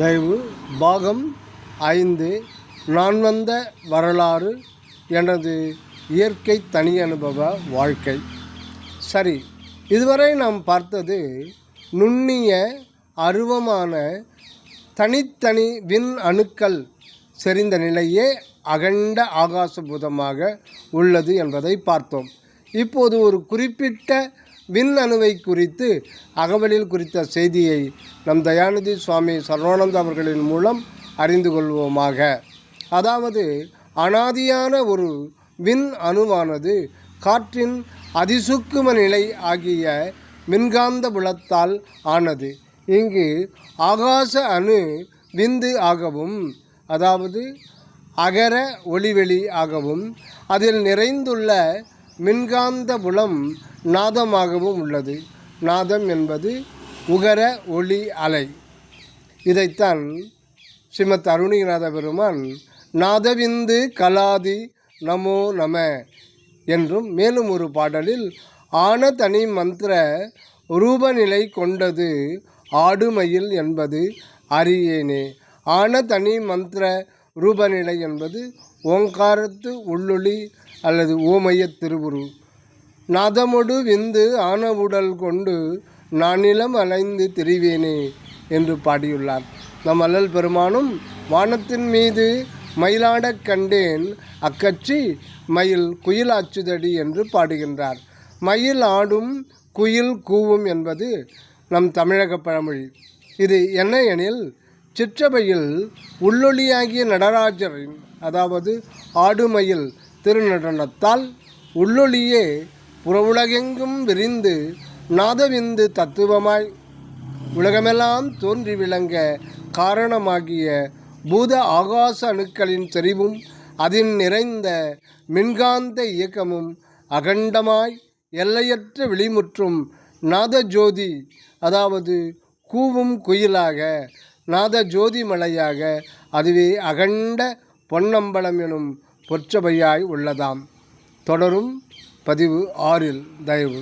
தயவு பாகம் 5 நான் வந்த வரலாறு எனது இயற்கை தனி அனுபவ வாழ்க்கை. சரி, இதுவரை நாம் பார்த்தது நுண்ணிய அருவமான தனித்தனி விண் அணுக்கள் செறிந்த நிலையே அகண்ட ஆகாசபூதமாக உள்ளது என்பதை பார்த்தோம். இப்போது ஒரு குறிப்பிட்ட விண் அணுவை குறித்து அகவலில் குறித்த செய்தியை நம் தயாநிதி சுவாமி சரவானந்த அவர்களின் மூலம் அறிந்து கொள்வோமாக. அதாவது, அனாதியான ஒரு விண் அணுவானது காற்றின் அதிசூக்கும நிலை ஆகிய மின்காந்த புலத்தால் ஆனது. இங்கு ஆகாச அணு விந்து ஆகவும், அதாவது அகர ஒளிவெளி ஆகவும், அதில் நிறைந்துள்ள மின்காந்த புலம் நாதமாகவும் உள்ளது. நாதம் என்பது உகர ஒளி அலை. இதைத்தான் ஸ்ரீமத் அருணகிரிநாத பெருமான் நாதவிந்து கலாதி நமோ நம என்றும், மேலும் ஒரு பாடலில் ஆன தனி மந்திர ரூபநிலை கொண்டது ஆடுமயில் என்பது அறியேனே. ஆன தனி மந்திர ரூபநிலை என்பது ஓங்காரத்து உள்ளொளி அல்லது ஓமய திருவுரு. நாதமொடு விந்து ஆன உடல் கொண்டு நானிலம் அலைந்து திரிவேனே என்று பாடியுள்ளார். நம் அல்லல் பெருமானும் வானத்தின் மீது மயிலாடக் கண்டேன் அக்கச்சி மயில் குயில் ஆச்சுதடி என்று பாடுகின்றார். மயில் ஆடும் குயில் கூவும் என்பது நம் தமிழக பழமொழி. இது என்ன எனில், சிற்றபையில் உள்ளொளியாகிய நடராஜரின், அதாவது ஆடுமயில் திருநடனத்தால் உள்ளொளியே புறவுலகெங்கும் விரிந்து நாதவிந்து தத்துவமாய் உலகமெல்லாம் தோன்றி விளங்க காரணமாகிய பூத ஆகாச அணுக்களின் செறிவும் அதில் நிறைந்த மின்காந்த இயக்கமும் அகண்டமாய் எல்லையற்ற வெளிமுற்றும் நாதஜோதி, அதாவது கூவும் குயிலாக, நாதஜோதி மலையாக, அதுவே அகண்ட பொன்னம்பலம் எனும் பொற்றபையாய் உள்ளதாம். தொடரும் பதிவு 6 தயவு.